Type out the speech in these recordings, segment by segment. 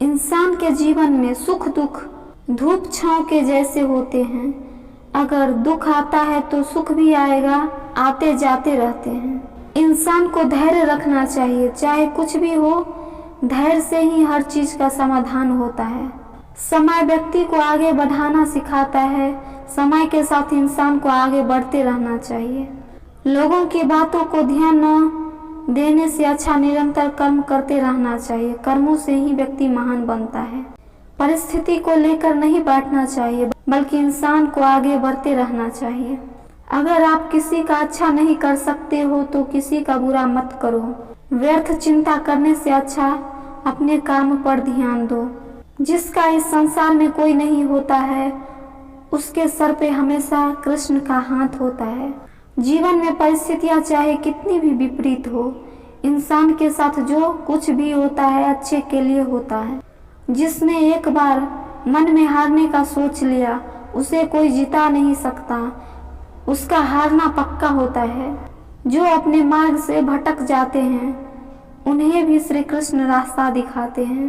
इंसान के जीवन में सुख दुख धूप छांव के जैसे होते हैं। अगर दुख आता है तो सुख भी आएगा, आते जाते रहते हैं। इंसान को धैर्य रखना चाहिए, चाहे कुछ भी हो, धैर्य से ही हर चीज का समाधान होता है। समय व्यक्ति को आगे बढ़ाना सिखाता है, समय के साथ इंसान को आगे बढ़ते रहना चाहिए। लोगों की बातों को ध्यान न देने से अच्छा निरंतर कर्म करते रहना चाहिए। कर्मों से ही व्यक्ति महान बनता है। परिस्थिति को लेकर नहीं बैठना चाहिए, बल्कि इंसान को आगे बढ़ते रहना चाहिए। अगर आप किसी का अच्छा नहीं कर सकते हो तो किसी का बुरा मत करो। व्यर्थ चिंता करने से अच्छा अपने काम पर ध्यान दो। जिसका इस संसार में कोई नहीं होता है, उसके सर पे हमेशा कृष्ण का हाथ होता है। जीवन में परिस्थितियां चाहे कितनी भी विपरीत हो, इंसान के साथ जो कुछ भी होता है अच्छे के लिए होता है। जिसने एक बार मन में हारने का सोच लिया, उसे कोई जिता नहीं सकता। उसका हारना पक्का होता है। जो अपने मार्ग से भटक जाते हैं, उन्हें भी श्री कृष्ण रास्ता दिखाते हैं।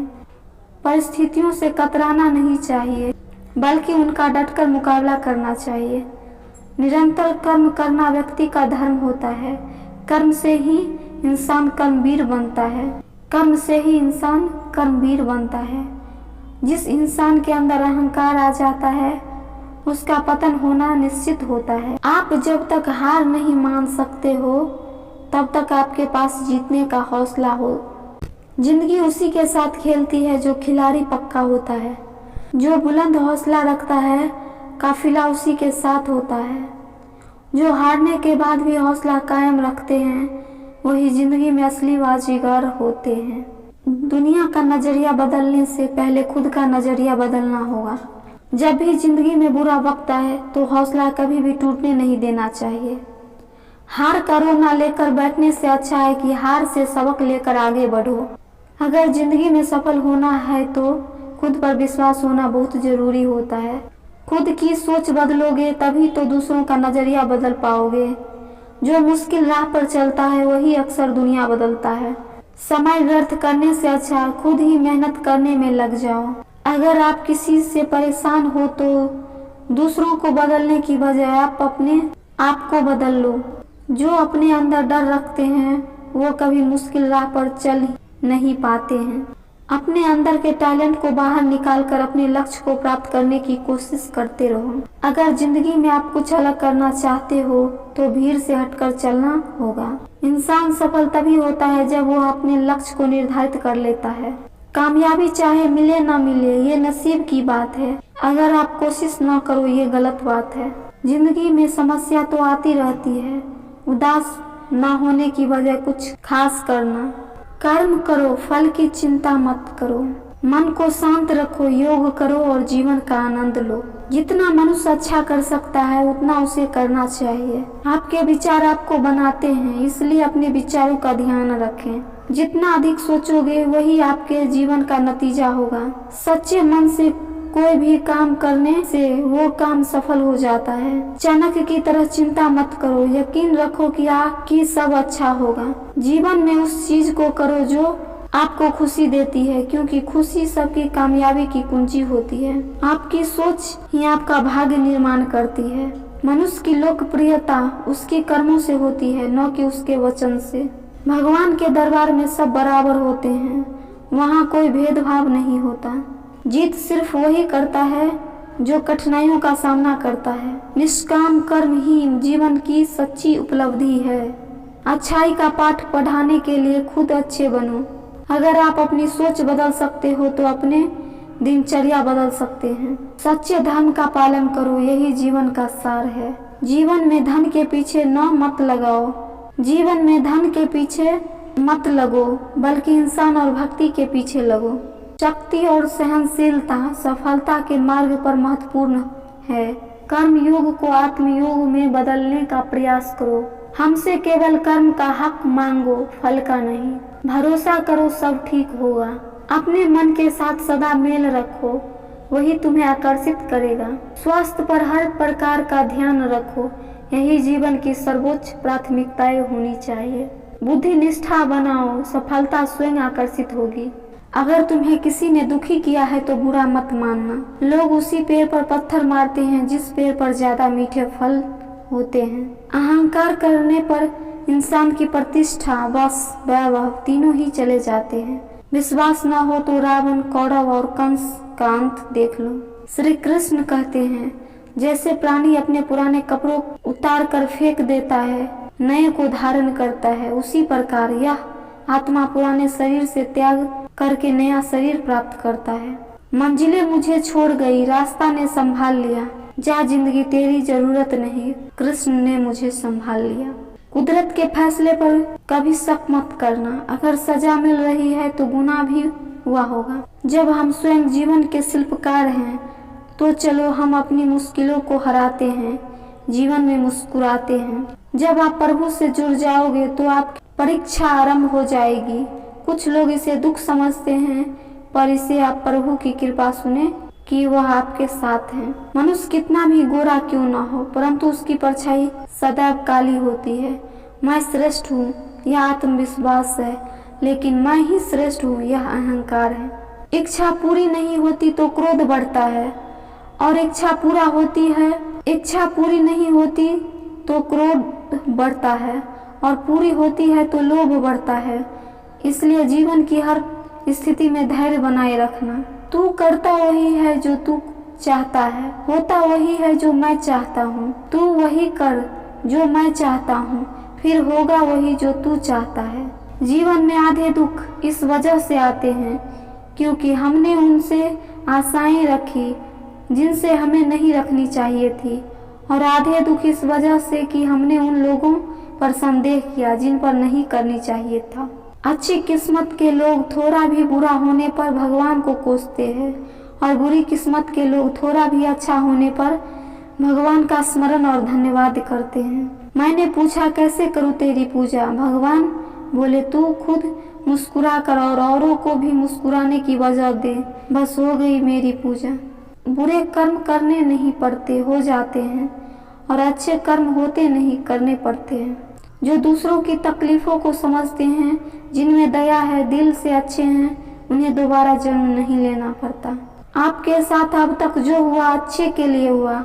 परिस्थितियों से कतराना नहीं चाहिए, बल्कि उनका डटकर मुकाबला करना चाहिए। निरंतर कर्म करना व्यक्ति का धर्म होता है। कर्म से ही इंसान कर्मवीर बनता है। कर्म से ही इंसान कर्मवीर बनता है। जिस इंसान के अंदर अहंकार आ जाता है, उसका पतन होना निश्चित होता है। आप जब तक हार नहीं मान सकते हो, तब तक आपके पास जीतने का हौसला हो। जिंदगी उसी के साथ खेलती है जो खिलाड़ी पक्का होता है। जो बुलंद हौसला रखता है, काफिला उसी के साथ होता है। जो हारने के बाद भी हौसला कायम रखते हैं, वही जिंदगी में असली बाजीगर होते हैं। दुनिया का नजरिया बदलने से पहले खुद का नजरिया बदलना होगा। जब भी जिंदगी में बुरा वक्त आए तो हौसला कभी भी टूटने नहीं देना चाहिए। हार का रोना लेकर बैठने से अच्छा है कि हार से सबक लेकर आगे बढ़ो। अगर जिंदगी में सफल होना है तो खुद पर विश्वास होना बहुत जरूरी होता है। खुद की सोच बदलोगे तभी तो दूसरों का नजरिया बदल पाओगे। जो मुश्किल राह पर चलता है वही अक्सर दुनिया बदलता है। समय व्यर्थ करने से अच्छा खुद ही मेहनत करने में लग जाओ। अगर आप किसी से परेशान हो तो दूसरों को बदलने की बजाय आप अपने आप को बदल लो। जो अपने अंदर डर रखते हैं वो कभी मुश्किल राह पर चल नहीं पाते हैं। अपने अंदर के टैलेंट को बाहर निकालकर अपने लक्ष्य को प्राप्त करने की कोशिश करते रहो। अगर जिंदगी में आप कुछ अलग करना चाहते हो तो भीड़ से हटकर चलना होगा। इंसान सफल तभी होता है जब वो अपने लक्ष्य को निर्धारित कर लेता है। कामयाबी चाहे मिले ना मिले, ये नसीब की बात है। अगर आप कोशिश ना करो, ये गलत बात है। जिंदगी में समस्या तो आती रहती है। उदास ना होने की बजाय कुछ खास करना। कर्म करो, फल की चिंता मत करो। मन को शांत रखो, योग करो और जीवन का आनंद लो। जितना मनुष्य अच्छा कर सकता है उतना उसे करना चाहिए। आपके विचार आपको बनाते हैं, इसलिए अपने विचारों का ध्यान रखें। जितना अधिक सोचोगे वही आपके जीवन का नतीजा होगा। सच्चे मन से कोई भी काम करने से वो काम सफल हो जाता है। चाणक्य की तरह चिंता मत करो, यकीन रखो कि सब अच्छा होगा। जीवन में उस चीज को करो जो आपको खुशी देती है, क्योंकि खुशी सबकी कामयाबी की कुंजी होती है। आपकी सोच ही आपका भाग्य निर्माण करती है। मनुष्य की लोकप्रियता उसके कर्मों से होती है, न कि उसके वचन से। भगवान के दरबार में सब बराबर होते हैं, वहाँ कोई भेदभाव नहीं होता। जीत सिर्फ वही करता है जो कठिनाइयों का सामना करता है। निष्काम कर्म ही जीवन की सच्ची उपलब्धि है। अच्छाई का पाठ पढ़ाने के लिए खुद अच्छे बनो। अगर आप अपनी सोच बदल सकते हो तो अपने दिनचर्या बदल सकते हैं। सच्चे धर्म का पालन करो, यही जीवन का सार है। जीवन में धन के पीछे न मत लगाओ। जीवन में धन के पीछे मत लगो, बल्कि इंसान और भक्ति के पीछे लगो। शक्ति और सहनशीलता सफलता के मार्ग पर महत्वपूर्ण है। कर्म योग को आत्मयोग में बदलने का प्रयास करो। हमसे केवल कर्म का हक मांगो, फल का नहीं। भरोसा करो सब ठीक होगा। अपने मन के साथ सदा मेल रखो, वही तुम्हें आकर्षित करेगा। स्वास्थ्य पर हर प्रकार का ध्यान रखो, यही जीवन की सर्वोच्च प्राथमिकताएं होनी चाहिए। बुद्धि निष्ठा बनाओ, सफलता स्वयं आकर्षित होगी। अगर तुम्हें किसी ने दुखी किया है तो बुरा मत मानना। लोग उसी पेड़ पर पत्थर मारते हैं जिस पेड़ पर ज्यादा मीठे फल होते हैं। अहंकार करने पर इंसान की प्रतिष्ठा, बस, वैभव तीनों ही चले जाते हैं। विश्वास न हो तो रावण, कौरव और कंस का अंत देख लो। श्री कृष्ण कहते हैं, जैसे प्राणी अपने पुराने कपड़ों उतार कर फेंक देता है, नए को धारण करता है, उसी प्रकार यह आत्मा पुराने शरीर से त्याग करके नया शरीर प्राप्त करता है। मंजिलें मुझे छोड़ गई, रास्ता ने संभाल लिया, जा जिंदगी तेरी जरूरत नहीं, कृष्ण ने मुझे संभाल लिया। कुदरत के फैसले पर कभी शक मत करना। अगर सजा मिल रही है तो गुनाह भी हुआ होगा। जब हम स्वयं जीवन के शिल्पकार हैं तो चलो हम अपनी मुश्किलों को हराते हैं, जीवन में मुस्कुराते हैं। जब आप प्रभु से जुड़ जाओगे तो आपकी परीक्षा आरंभ हो जाएगी। कुछ लोग इसे दुख समझते हैं, पर इसे आप प्रभु की कृपा सुने कि वह आपके साथ हैं। मनुष्य कितना भी गोरा क्यों ना हो, परंतु उसकी परछाई सदैव काली होती है। मैं श्रेष्ठ हूँ, यह आत्मविश्वास है, लेकिन मैं ही श्रेष्ठ हूँ, यह अहंकार है। इच्छा पूरी नहीं होती तो क्रोध बढ़ता है, और इच्छा पूरी नहीं होती तो क्रोध बढ़ता है, और पूरी होती है तो लोभ बढ़ता है। इसलिए जीवन की हर स्थिति में धैर्य बनाए रखना। तू करता वही है जो तू चाहता है, होता वही है जो मैं चाहता हूँ। तू वही कर जो मैं चाहता हूँ, फिर होगा वही जो तू चाहता है। जीवन में आधे दुख इस वजह से आते हैं क्योंकि हमने उनसे आशाएं रखी जिनसे हमें नहीं रखनी चाहिए थी, और आधे दुख इस वजह से कि हमने उन लोगों पर संदेह किया जिन पर नहीं करनी चाहिए था। अच्छी किस्मत के लोग थोड़ा भी बुरा होने पर भगवान को कोसते हैं, और बुरी किस्मत के लोग थोड़ा भी अच्छा होने पर भगवान का स्मरण और धन्यवाद करते हैं। मैंने पूछा, कैसे करूँ तेरी पूजा? भगवान बोले, तू खुद मुस्कुरा कर और औरों को भी मुस्कुराने की वजह दे, बस हो गई मेरी पूजा। बुरे कर्म करने नहीं पड़ते, हो जाते हैं, और अच्छे कर्म होते नहीं, करने पड़ते हैं। जो दूसरों की तकलीफों को समझते हैं, जिनमें दया है, दिल से अच्छे हैं, उन्हें दोबारा जन्म नहीं लेना पड़ता। आपके साथ अब तक जो हुआ अच्छे के लिए हुआ,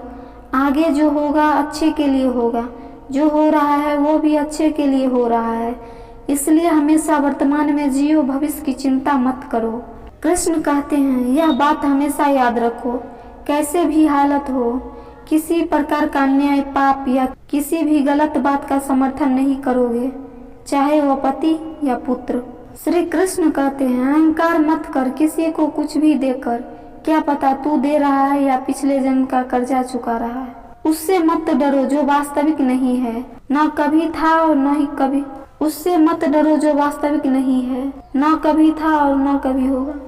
आगे जो होगा अच्छे के लिए होगा, जो हो रहा है वो भी अच्छे के लिए हो रहा है। इसलिए हमेशा वर्तमान में जियो, भविष्य की चिंता मत करो। कृष्ण कहते हैं, यह बात हमेशा याद रखो, कैसे भी हालत हो, किसी प्रकार का अन्याय, पाप या किसी भी गलत बात का समर्थन नहीं करोगे, चाहे वह पति या पुत्र। श्री कृष्ण कहते हैं, अहंकार मत कर किसी को कुछ भी देकर, क्या पता तू दे रहा है या पिछले जन्म का कर्जा चुका रहा है। उससे मत डरो जो वास्तविक नहीं है, न कभी था और न ही कभी। उससे मत डरो जो वास्तविक नहीं है, न कभी था और न कभी होगा।